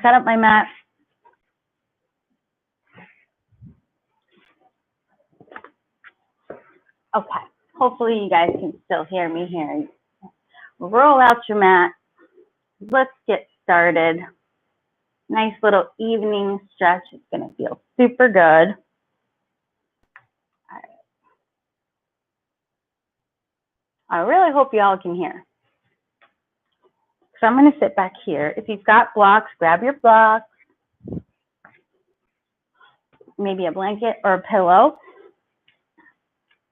set up my mat. Okay, hopefully you guys can still hear me here. Roll out your mat. Let's get started. Nice little evening stretch. It's gonna feel super good. All right. I really hope you all can hear. So I'm gonna sit back here. If you've got blocks, grab your blocks. Maybe a blanket or a pillow.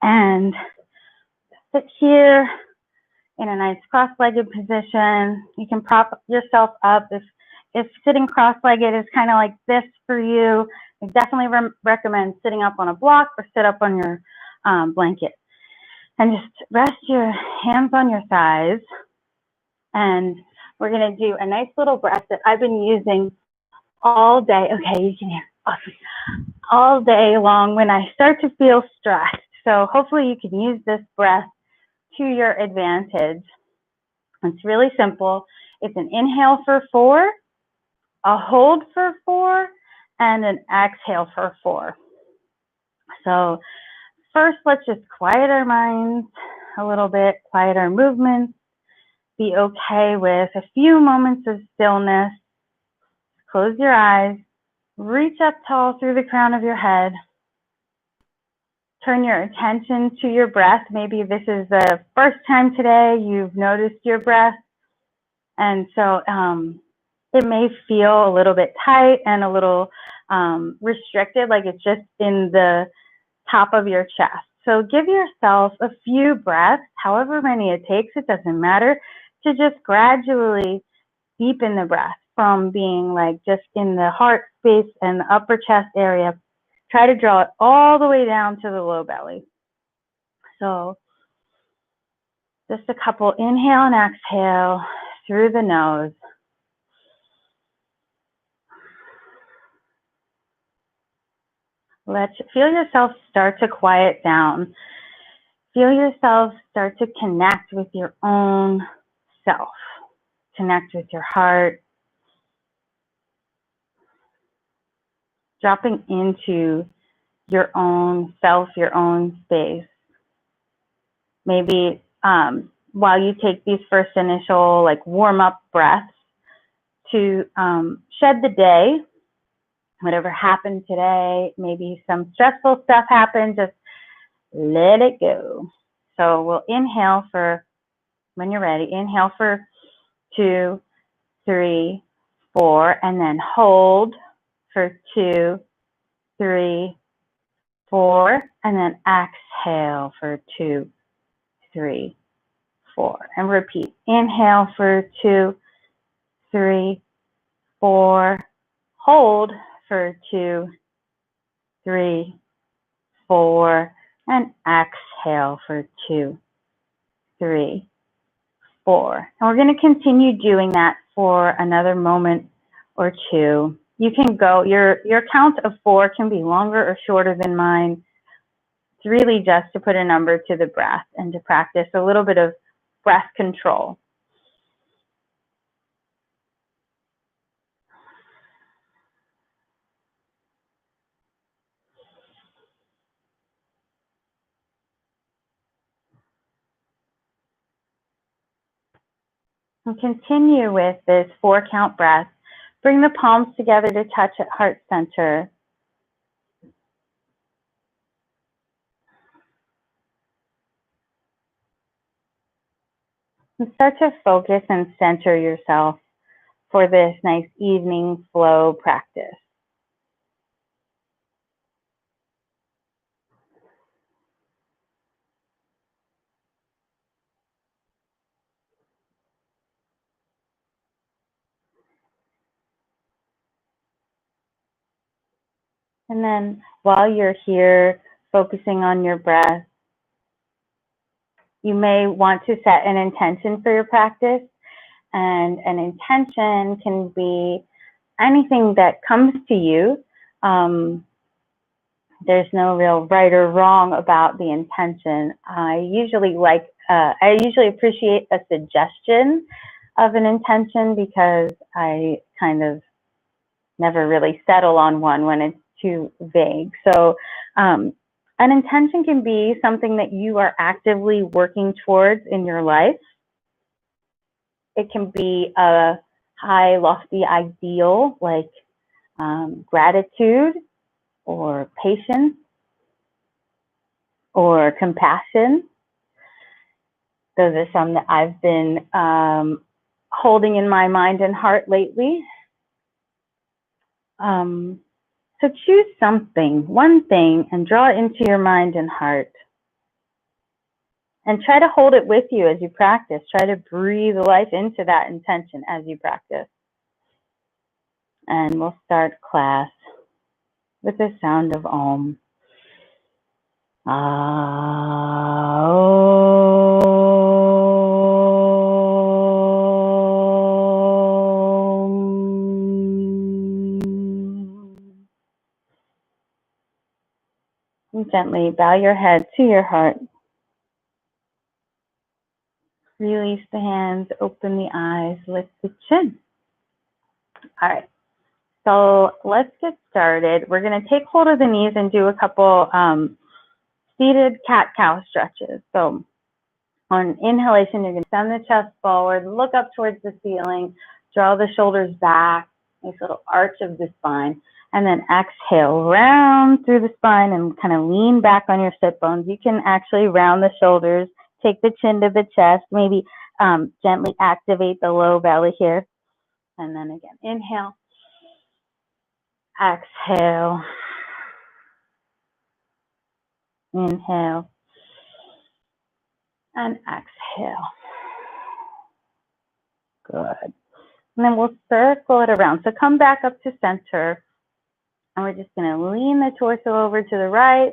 And sit here in a nice cross-legged position. You can prop yourself up. If sitting cross-legged is kind of like this for you, I definitely recommend sitting up on a block or sit up on your blanket. And just rest your hands on your thighs. And we're gonna do a nice little breath that I've been using all day. Okay, you can hear, awesome. All day long when I start to feel stressed. So hopefully you can use this breath to your advantage. It's really simple. It's an inhale for 4, a hold for 4, and an exhale for 4. So first, let's just quiet our minds a little bit, quiet our movements, be okay with a few moments of stillness. Close your eyes, reach up tall through the crown of your head. Turn your attention to your breath. Maybe this is the first time today you've noticed your breath. And so it may feel a little bit tight and a little restricted, like it's just in the top of your chest. So give yourself a few breaths, however many it takes, it doesn't matter, to just gradually deepen the breath from being like just in the heart space and the upper chest area. Try to draw it all the way down to the low belly. So just a couple inhale and exhale through the nose. Feel yourself start to quiet down. Feel yourself start to connect with your own self. Connect with your heart. Dropping into your own self, your own space. Maybe while you take these first initial like warm up breaths to shed the day, whatever happened today, maybe some stressful stuff happened, just let it go. So we'll inhale for, when you're ready, inhale for 2, 3, 4, and then hold for 2, 3, 4, and then exhale for 2, 3, 4. And repeat. Inhale for 2, 3, 4. Hold for 2, 3, 4. And exhale for 2, 3, 4. And we're going to continue doing that for another moment or two. You can go, your count of 4 can be longer or shorter than mine. It's really just to put a number to the breath and to practice a little bit of breath control. And continue with this 4 count breath. Bring the palms together to touch at heart center. And start to focus and center yourself for this nice evening flow practice. And then while you're here focusing on your breath, you may want to set an intention for your practice. And an intention can be anything that comes to you. There's no real right or wrong about the intention. I usually appreciate a suggestion of an intention because I kind of never really settle on one when it's too vague. So an intention can be something that you are actively working towards in your life. It can be a high, lofty ideal like gratitude or patience or compassion. Those are some that I've been holding in my mind and heart lately. So choose something, one thing, and draw it into your mind and heart. And try to hold it with you as you practice. Try to breathe life into that intention as you practice. And we'll start class with the sound of Om. And gently bow your head to your heart. Release the hands, open the eyes, lift the chin. All right, so let's get started. We're going to take hold of the knees and do a couple seated cat-cow stretches. So on inhalation, you're going to send the chest forward, look up towards the ceiling, draw the shoulders back, nice little arch of the spine, and then exhale, round through the spine and kind of lean back on your sit bones. You can actually round the shoulders, take the chin to the chest, maybe gently activate the low belly here. And then again, inhale, exhale, inhale, and exhale. Good. And then we'll circle it around. So come back up to center. And we're just going to lean the torso over to the right,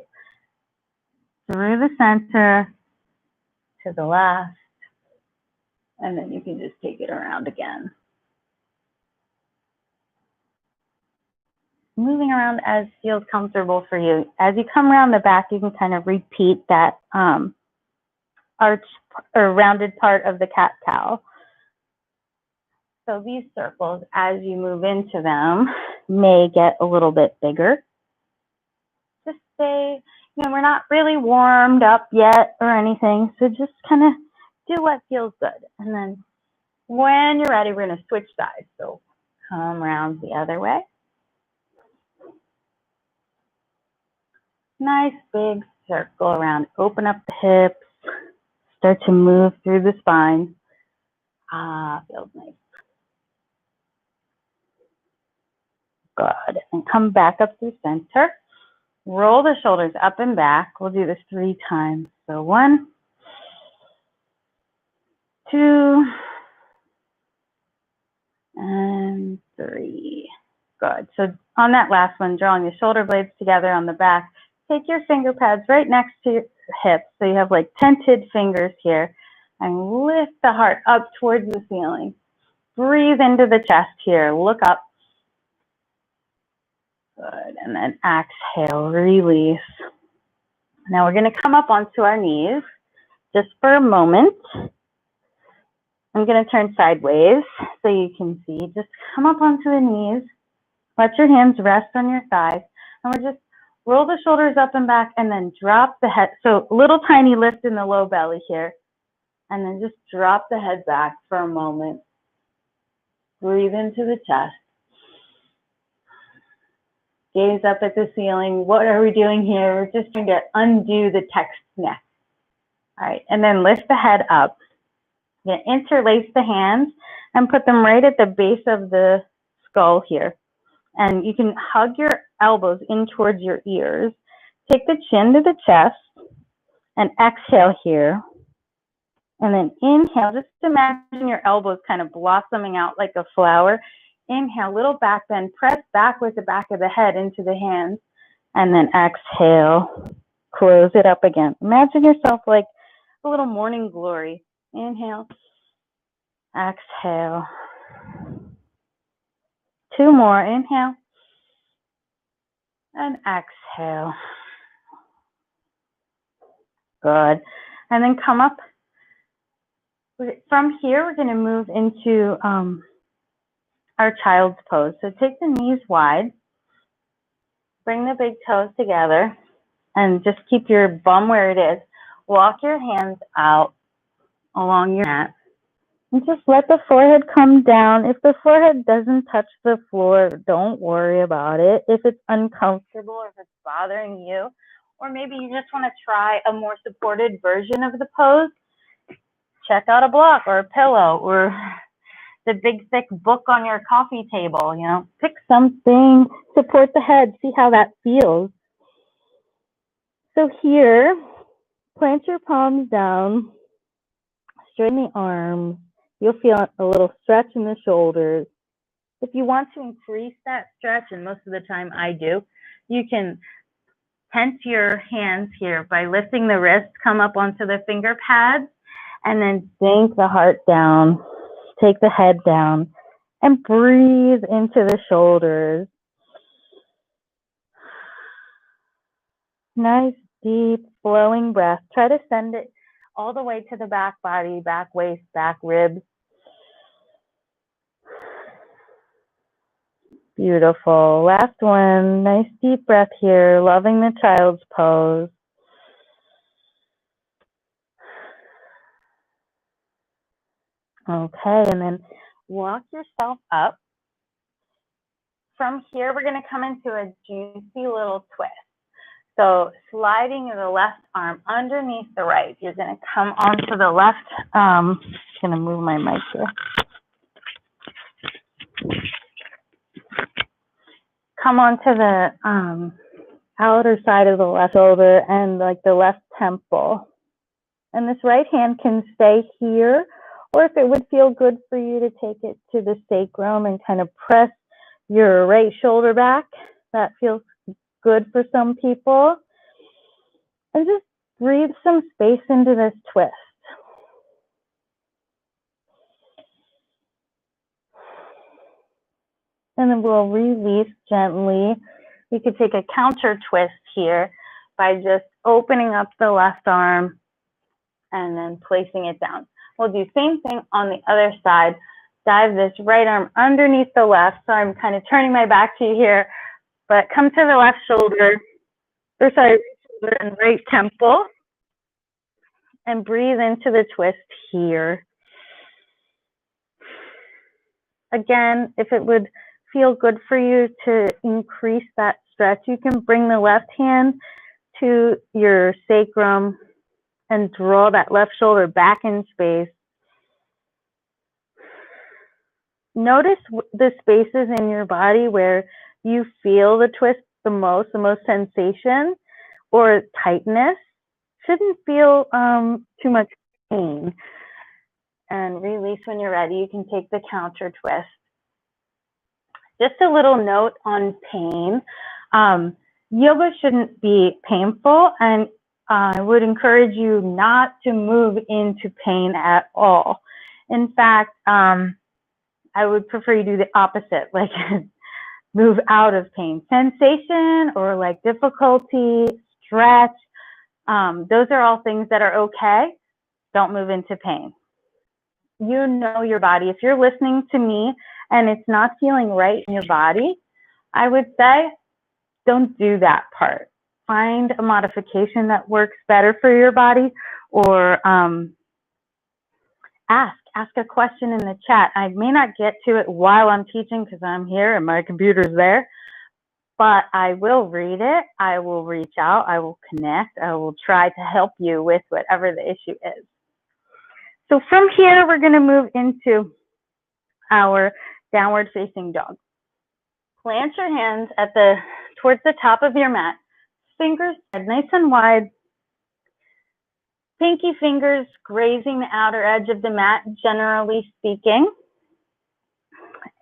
through the center, to the left. And then you can just take it around again. Moving around as feels comfortable for you. As you come around the back, you can kind of repeat that arch or rounded part of the cat-cow. So these circles, as you move into them, may get a little bit bigger. Just stay, we're not really warmed up yet or anything, so just kind of do what feels good. And then when you're ready, we're going to switch sides. So come around the other way. Nice big circle around. Open up the hips. Start to move through the spine. Feels nice. Good. And come back up through center. Roll the shoulders up and back. We'll do this 3 times. So 1, 2, and 3. Good. So on that last one, drawing the shoulder blades together on the back, take your finger pads right next to your hips. So you have like tented fingers here, and lift the heart up towards the ceiling. Breathe into the chest here. Look up. Good. And then exhale, release. Now we're going to come up onto our knees just for a moment. I'm going to turn sideways so you can see. Just come up onto the knees. Let your hands rest on your thighs. And we're just roll the shoulders up and back and then drop the head. So little tiny lift in the low belly here. And then just drop the head back for a moment. Breathe into the chest. Gaze up at the ceiling. What are we doing here? We're just trying to undo the text neck. All right, and then lift the head up. You're going to interlace the hands and put them right at the base of the skull here. And you can hug your elbows in towards your ears. Take the chin to the chest and exhale here. And then inhale, just imagine your elbows kind of blossoming out like a flower. Inhale, little back bend, press back with the back of the head into the hands. And then exhale, close it up again. Imagine yourself like a little morning glory. Inhale, exhale. 2 more, inhale, and exhale. Good. And then come up. From here, we're going to move into our child's pose. So take the knees wide, bring the big toes together, and just keep your bum where it is. Walk your hands out along your mat. And just let the forehead come down. If the forehead doesn't touch the floor, don't worry about it. If it's uncomfortable or if it's bothering you, or maybe you just want to try a more supported version of the pose, check out a block or a pillow or the big thick book on your coffee table. You know, pick something, support the head, see how that feels. So here, plant your palms down, straighten the arms. You'll feel a little stretch in the shoulders. If you want to increase that stretch, and most of the time I do, you can tense your hands here by lifting the wrist, come up onto the finger pads, and then sink the heart down, take the head down, and breathe into the shoulders. Nice, deep, flowing breath. Try to send it all the way to the back body, back waist, back ribs. Beautiful. Last one. Nice deep breath here, loving the child's pose. Okay, and then walk yourself up. From here, we're going to come into a juicy little twist. So sliding the left arm underneath the right. You're going to come onto the left. I'm just going to move my mic here. Come onto the outer side of the left shoulder and like the left temple. And this right hand can stay here, or if it would feel good for you to take it to the sacrum and kind of press your right shoulder back. That feels good for some people. And just breathe some space into this twist. And then we'll release gently. You could take a counter twist here by just opening up the left arm and then placing it down. We'll do same thing on the other side. Dive this right arm underneath the left. So I'm kind of turning my back to you here, but come to the left shoulder, or sorry, shoulder and right temple, and breathe into the twist here. Again, if it would feel good for you to increase that stretch, you can bring the left hand to your sacrum and draw that left shoulder back in space. Notice the spaces in your body where you feel the twist the most sensation or tightness. Shouldn't feel too much pain. And release when you're ready. You can take the counter twist. Just a little note on pain. Yoga shouldn't be painful, and I would encourage you not to move into pain at all. In fact, I would prefer you do the opposite, like move out of pain. Sensation or like difficulty, stretch, those are all things that are okay. Don't move into pain. You know your body. If you're listening to me and it's not feeling right in your body, I would say don't do that part. Find a modification that works better for your body, or ask a question in the chat. I may not get to it while I'm teaching because I'm here and my computer's there, but I will read it. I will reach out. I will connect. I will try to help you with whatever the issue is. So from here, we're going to move into our downward facing dog. Plant your hands at towards the top of your mat. Fingers nice and wide. Pinky fingers grazing the outer edge of the mat, generally speaking.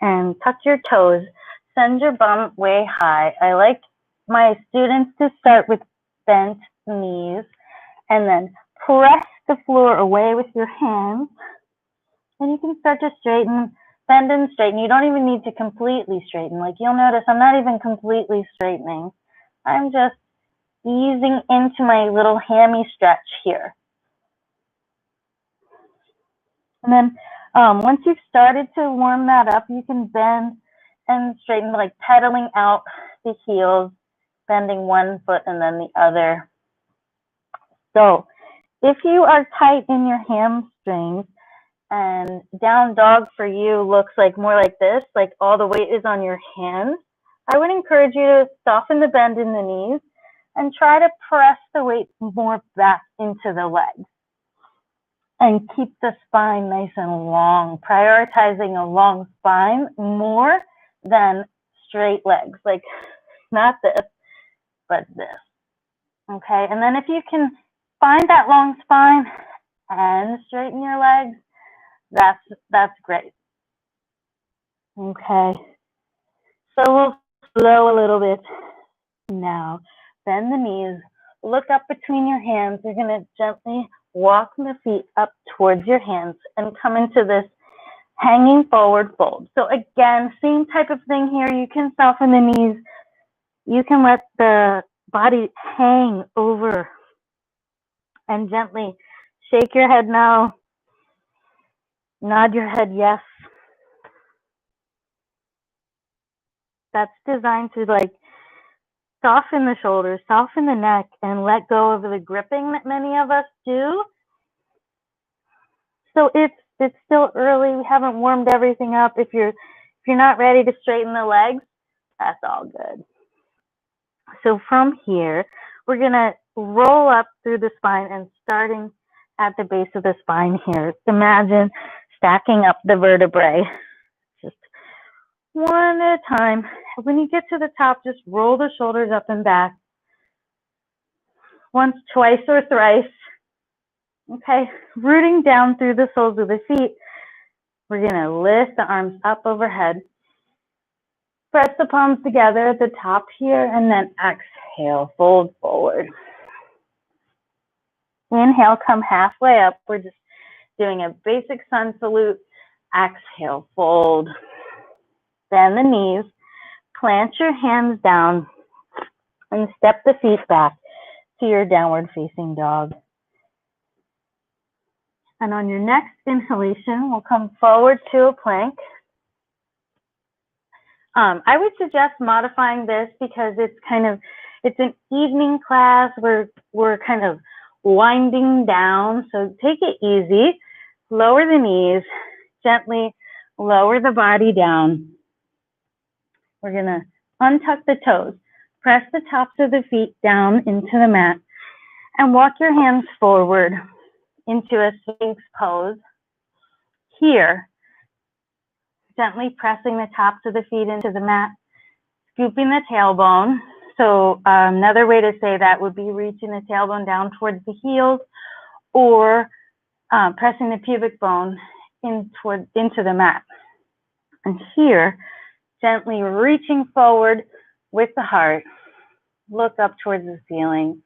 And tuck your toes. Send your bum way high. I like my students to start with bent knees and then press the floor away with your hands. And you can start to straighten, bend and straighten. You don't even need to completely straighten. Like you'll notice I'm not even completely straightening. I'm just easing into my little hammy stretch here. And then Once you've started to warm that up, you can bend and straighten, like pedaling out the heels, bending one foot and then the other. So if you are tight in your hamstrings and down dog for you looks like more like this, like all the weight is on your hands, I would encourage you to soften the bend in the knees and try to press the weight more back into the legs. And keep the spine nice and long, prioritizing a long spine more than straight legs, like not this, but this. Okay, and then if you can find that long spine and straighten your legs, that's great. Okay, so we'll slow a little bit now. Bend the knees, look up between your hands. You're gonna gently walk the feet up towards your hands and come into this hanging forward fold. So again, same type of thing here. You can soften the knees. You can let the body hang over and gently shake your head no. Nod your head yes. That's designed to like soften the shoulders, soften the neck, and let go of the gripping that many of us do. So it's still early. We haven't warmed everything up. If you're not ready to straighten the legs, that's all good. So from here, we're gonna roll up through the spine and starting at the base of the spine here. Imagine stacking up the vertebrae, just one at a time. When you get to the top, just roll the shoulders up and back. Once, twice, or thrice. Okay, rooting down through the soles of the feet. We're gonna lift the arms up overhead. Press the palms together at the top here, and then exhale, fold forward. Inhale, come halfway up. We're just doing a basic sun salute. Exhale, fold. Bend the knees, plant your hands down, and step the feet back to your downward facing dog. And on your next inhalation, we'll come forward to a plank. I would suggest modifying this because it's an evening class. We're kind of winding down, so take it easy. Lower the knees, gently lower the body down. We're gonna untuck the toes, press the tops of the feet down into the mat, and walk your hands forward into a Sphinx pose. Here, gently pressing the tops of the feet into the mat, scooping the tailbone. So another way to say that would be reaching the tailbone down towards the heels, or pressing the pubic bone into the mat. And here, gently reaching forward with the heart, look up towards the ceiling.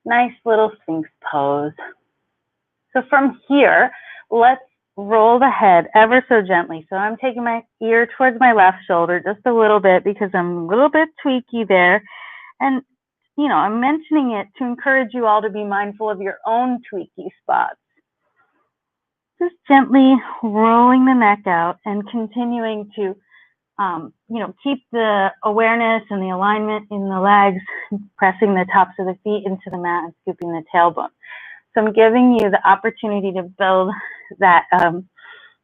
Nice little Sphinx pose. So from here, let's roll the head ever so gently. So I'm taking my ear towards my left shoulder just a little bit because I'm a little bit tweaky there. And, you know, I'm mentioning it to encourage you all to be mindful of your own tweaky spots. Just gently rolling the neck out and continuing to, keep the awareness and the alignment in the legs, pressing the tops of the feet into the mat and scooping the tailbone. So I'm giving you the opportunity to build that a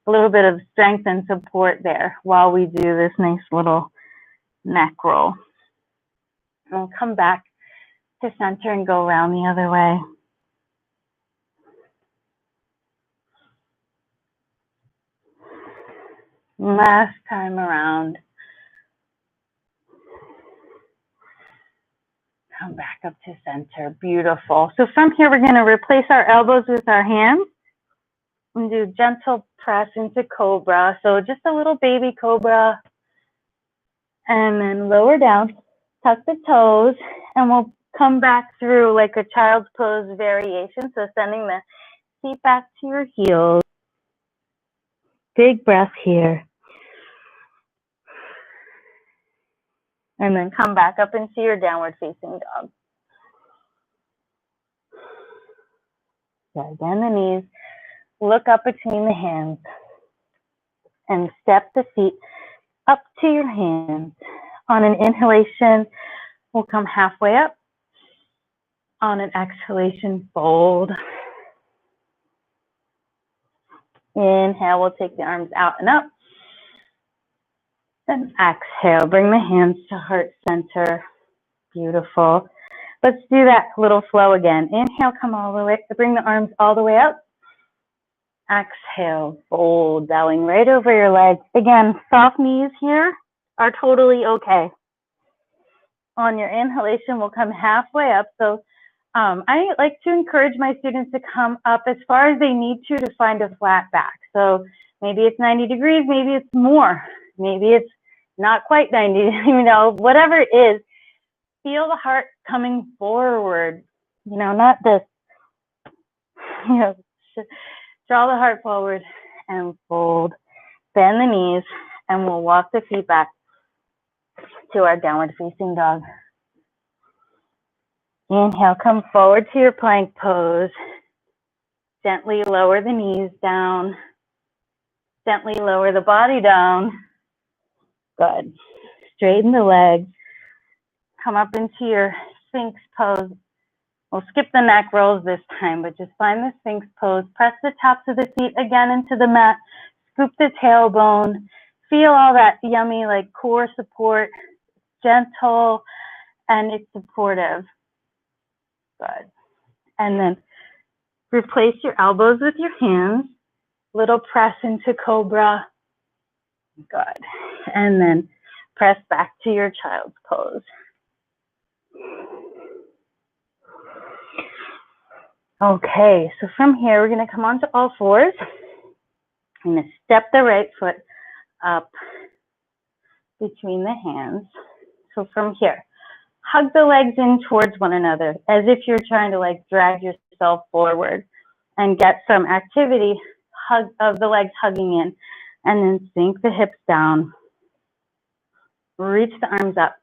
little bit of strength and support there while we do this nice little neck roll. And we'll come back to center and go around the other way. Last time around. Come back up to center. Beautiful. So from here, we're going to replace our elbows with our hands and do gentle press into cobra. So just a little baby cobra. And then lower down, tuck the toes, and we'll come back through like a child's pose variation. So sending the feet back to your heels. Big breath here. And then come back up into your downward facing dog. So again, the knees, look up between the hands. and step the feet up to your hands. On an inhalation, we'll come halfway up. On an exhalation, fold. Inhale, we'll take the arms out and up. And exhale, bring the hands to heart center. Beautiful. Let's do that little flow again. Inhale, come all the way, bring the arms all the way up. Exhale, fold, bowing right over your legs. Again, soft knees here are totally okay. On your inhalation, we'll come halfway up. So I like to encourage my students to come up as far as they need to find a flat back. So maybe it's 90 degrees, maybe it's more. Maybe it's not quite 90, whatever it is, feel the heart coming forward, not this, draw the heart forward and fold, bend the knees, and we'll walk the feet back to our downward facing dog. Inhale, come forward to your plank pose. Gently lower the knees down. Gently lower the body down. Good. Straighten the legs. Come up into your Sphinx pose. We'll skip the neck rolls this time, but just find the Sphinx pose. Press the tops of the feet again into the mat. Scoop the tailbone. Feel all that yummy, core support. Gentle, and it's supportive. Good. And then replace your elbows with your hands. Little press into cobra. Good. And then press back to your child's pose. Okay, so from here, we're going to come onto all fours. I'm going to step the right foot up between the hands. So from here, hug the legs in towards one another as if you're trying to drag yourself forward and get some activity of the legs hugging in. And then sink the hips down. Reach the arms up.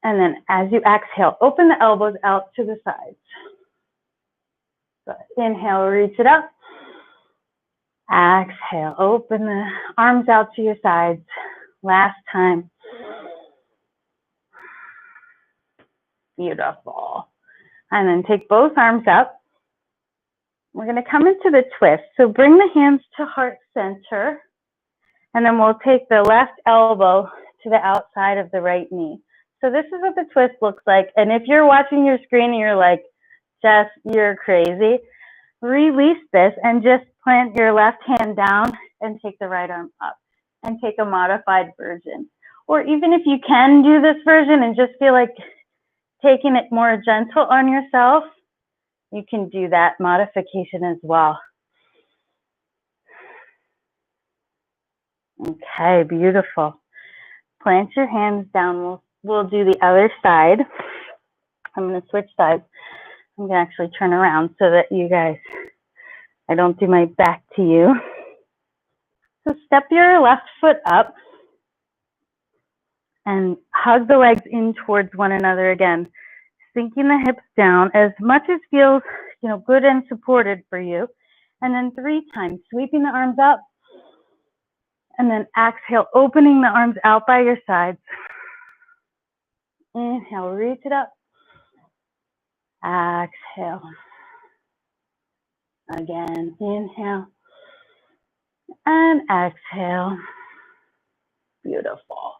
And then as you exhale, open the elbows out to the sides. Good. Inhale, reach it up. Exhale, open the arms out to your sides. Last time. Beautiful. And then take both arms up. We're going to come into the twist. So bring the hands to heart center. And then we'll take the left elbow to the outside of the right knee. So this is what the twist looks like. And if you're watching your screen and you're like, Jess, you're crazy, release this and just plant your left hand down and take the right arm up and take a modified version. Or even if you can do this version and just feel like taking it more gentle on yourself, you can do that modification as well. Okay, beautiful. Plant your hands down. We'll do the other side. I'm going to switch sides. I'm going to actually turn around so that you guys, I don't do my back to you. So step your left foot up and hug the legs in towards one another again, sinking the hips down as much as feels, good and supported for you. And then 3 times, sweeping the arms up. And then exhale, opening the arms out by your sides. Inhale, reach it up. Exhale. Again, inhale. And exhale. Beautiful.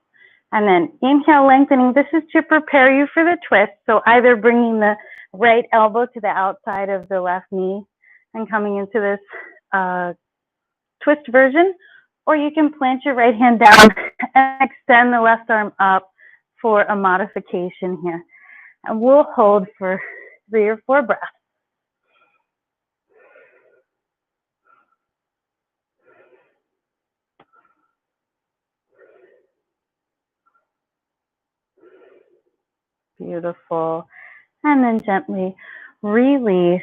And then inhale, lengthening. This is to prepare you for the twist. So either bringing the right elbow to the outside of the left knee and coming into this twist version, or you can plant your right hand down and extend the left arm up for a modification here. And we'll hold for 3 or 4 breaths. Beautiful. And then gently release.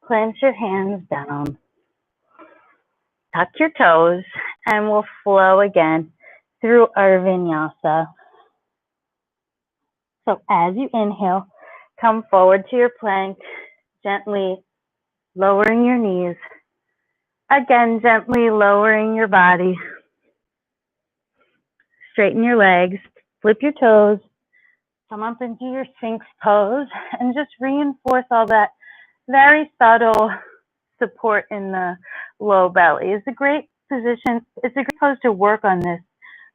Plant your hands down. Tuck your toes, and we'll flow again through our vinyasa. So as you inhale, come forward to your plank, gently lowering your knees. Again, gently lowering your body. Straighten your legs, flip your toes, come up into your Sphinx pose, and just reinforce all that very subtle support in the low belly. It's a great position. It's a great pose to work on this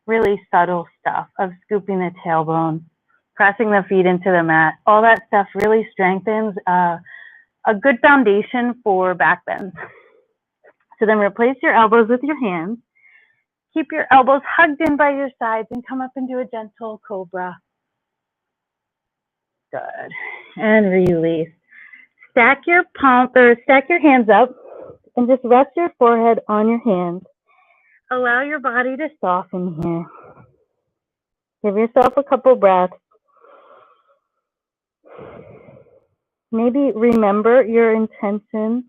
really subtle stuff of scooping the tailbone, pressing the feet into the mat. All that stuff really strengthens a good foundation for back bends. So then replace your elbows with your hands. Keep your elbows hugged in by your sides and come up into a gentle cobra. Good. And release. Stack your hands up and just rest your forehead on your hands. Allow your body to soften here. Give yourself a couple breaths. Maybe remember your intention.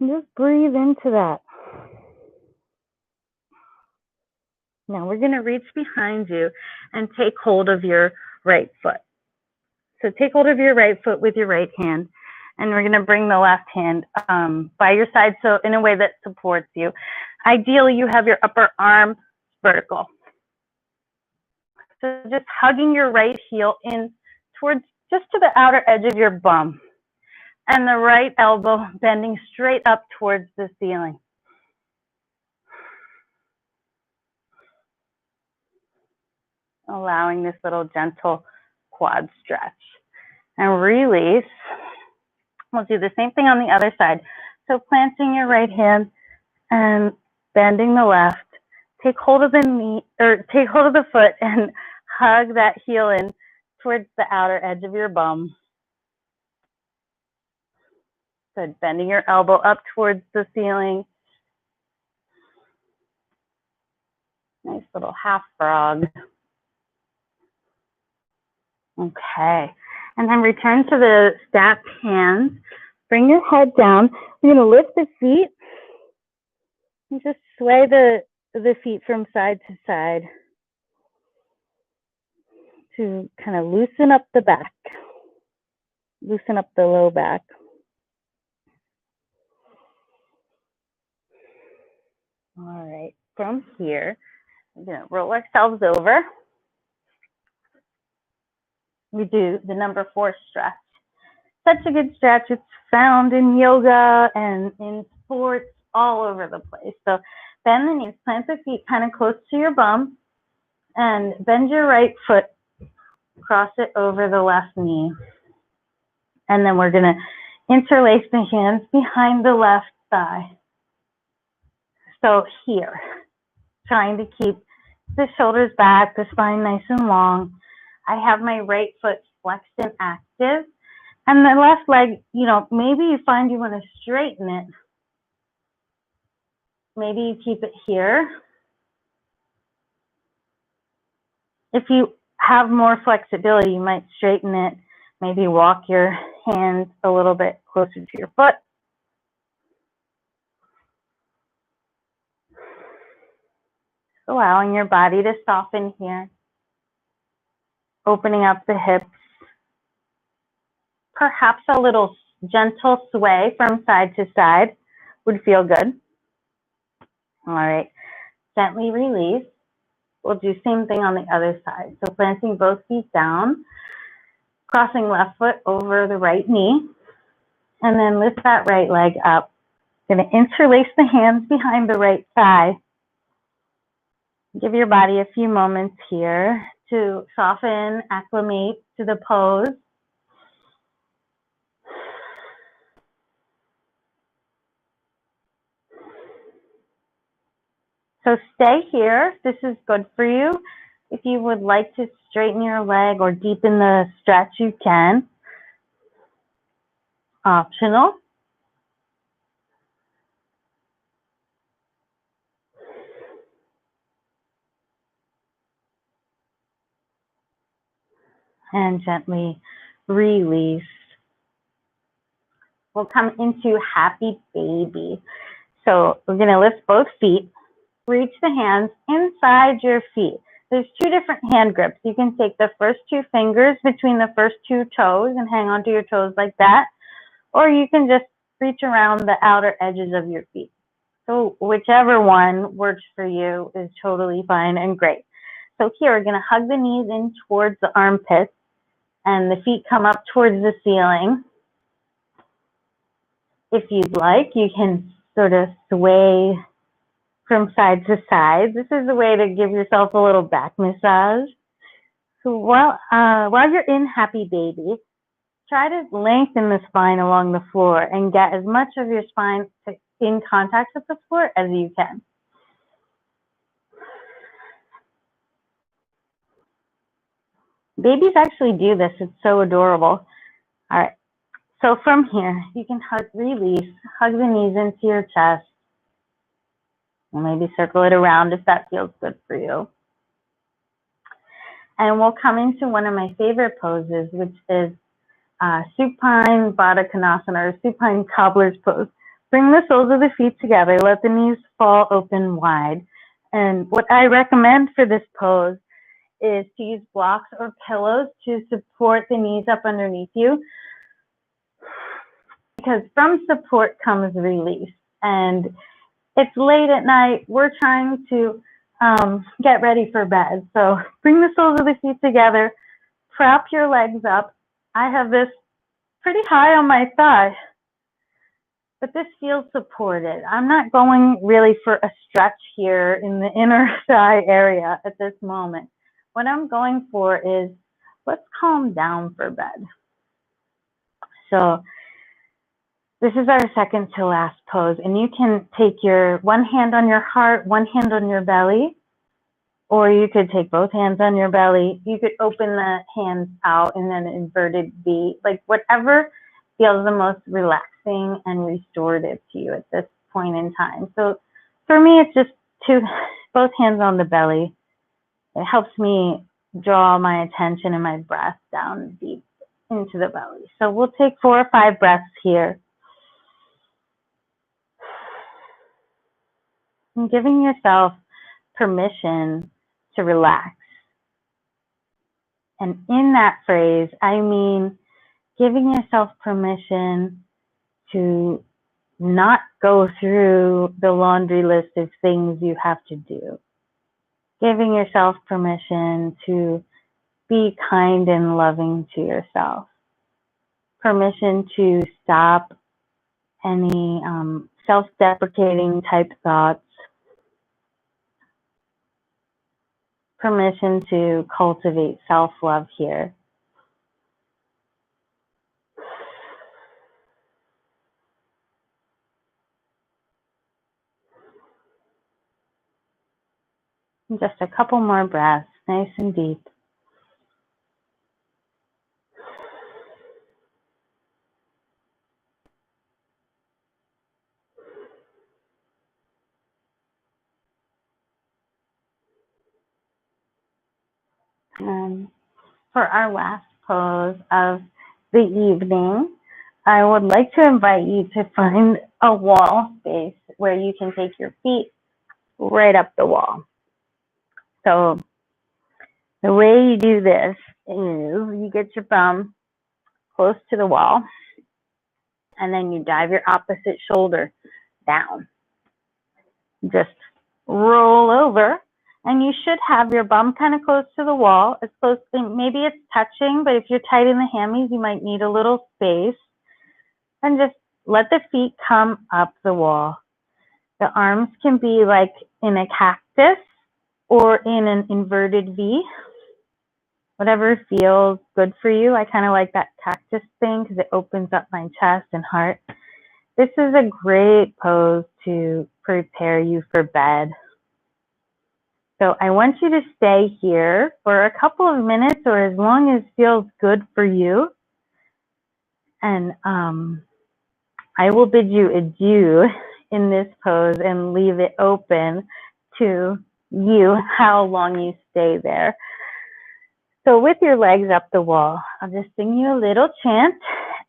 And just breathe into that. Now we're going to reach behind you and take hold of your right foot. So take hold of your right foot with your right hand, and we're going to bring the left hand by your side, so in a way that supports you. Ideally, you have your upper arm vertical. So just hugging your right heel in towards just to the outer edge of your bum, and the right elbow bending straight up towards the ceiling. Allowing this little gentle quad stretch. And release. We'll do the same thing on the other side. So planting your right hand and bending the left. Take hold of the knee, or take hold of the foot and hug that heel in towards the outer edge of your bum. Good. Bending your elbow up towards the ceiling. Nice little half frog. Okay. And then return to the stacked hands. Bring your head down. You're going to lift the feet and just sway the feet from side to side to kind of loosen up the back, loosen up the low back. All right. From here, we're going to roll ourselves over. We do the number 4 stretch. Such a good stretch. It's found in yoga and in sports all over the place. So bend the knees, plant the feet kind of close to your bum, and bend your right foot, cross it over the left knee. And then we're going to interlace the hands behind the left thigh. So here, trying to keep the shoulders back, the spine nice and long. I have my right foot flexed and active. And the left leg, maybe you find you want to straighten it. Maybe you keep it here. If you have more flexibility, you might straighten it. Maybe walk your hands a little bit closer to your foot. Allowing your body to soften here. Opening up the hips. Perhaps a little gentle sway from side to side would feel good. All right, gently release. We'll do same thing on the other side. So planting both feet down, crossing left foot over the right knee, and then lift that right leg up. Going to interlace the hands behind the right thigh. Give your body a few moments here to soften, acclimate to the pose. So stay here. This is good for you. If you would like to straighten your leg or deepen the stretch, you can. Optional. And gently release. We'll come into happy baby. So we're going to lift both feet. Reach the hands inside your feet. There's two different hand grips. You can take the first two fingers between the first two toes and hang onto your toes like that, or you can just reach around the outer edges of your feet. So whichever one works for you is totally fine and great. So here we're gonna hug the knees in towards the armpits and the feet come up towards the ceiling. If you'd like, you can sort of sway from side to side. This is a way to give yourself a little back massage. So while you're in Happy Baby, try to lengthen the spine along the floor and get as much of your spine in contact with the floor as you can. Babies actually do this. It's so adorable. All right. So from here, you can release, hug the knees into your chest. And maybe circle it around if that feels good for you. And we'll come into one of my favorite poses, which is supine Baddha Konasana, or supine cobbler's pose. Bring the soles of the feet together, let the knees fall open wide. And what I recommend for this pose is to use blocks or pillows to support the knees up underneath you, because from support comes release. And it's late at night, we're trying to get ready for bed. So bring the soles of the feet together, prop your legs up. I have this pretty high on my thigh, but this feels supported. I'm not going really for a stretch here in the inner thigh area at this moment. What I'm going for is, let's calm down for bed. So this is our second to last pose, and you can take your one hand on your heart, one hand on your belly, or you could take both hands on your belly. You could open the hands out in an inverted V, like whatever feels the most relaxing and restorative to you at this point in time. So for me, it's just both hands on the belly. It helps me draw my attention and my breath down deep into the belly. So we'll take 4 or 5 breaths here. And giving yourself permission to relax. And in that phrase, I mean giving yourself permission to not go through the laundry list of things you have to do. Giving yourself permission to be kind and loving to yourself. Permission to stop any self-deprecating type thoughts. Permission to cultivate self-love here. And just a couple more breaths, nice and deep. For our last pose of the evening, I would like to invite you to find a wall space where you can take your feet right up the wall. So the way you do this is you get your bum close to the wall, and then you dive your opposite shoulder down. Just roll over, and you should have your bum kind of close to the wall, as close, maybe it's touching, but if you're tight in the hammies, you might need a little space. And just let the feet come up the wall. The arms can be like in a cactus or in an inverted V, whatever feels good for you. I kind of like that cactus thing because it opens up my chest and heart. This is a great pose to prepare you for bed. So I want you to stay here for a couple of minutes or as long as feels good for you. And I will bid you adieu in this pose and leave it open to you how long you stay there. So with your legs up the wall, I'll just sing you a little chant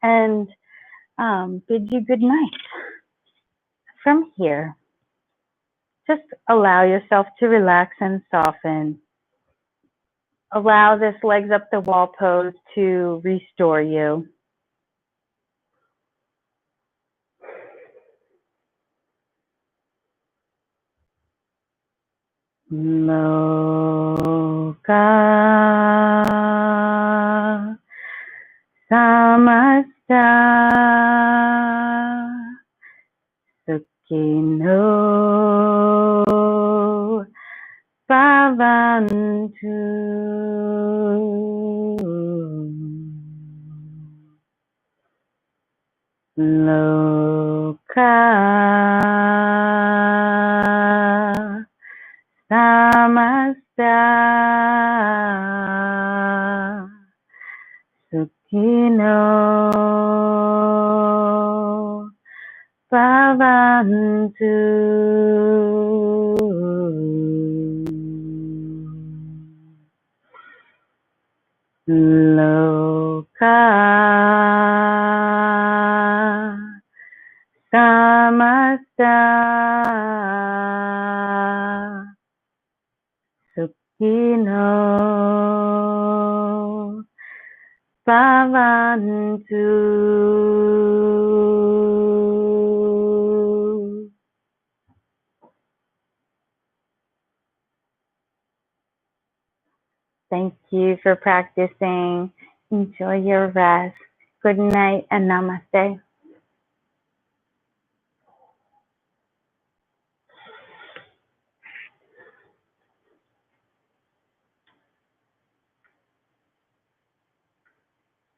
and bid you good night. From here, just allow yourself to relax and soften. Allow this legs up the wall pose to restore you. Loka samasta sukhino bhavantu. Loka samasta sukhino bhavantu. Loka samasta sukhino bhavantu. Thank you for practicing. Enjoy your rest. Good night and namaste.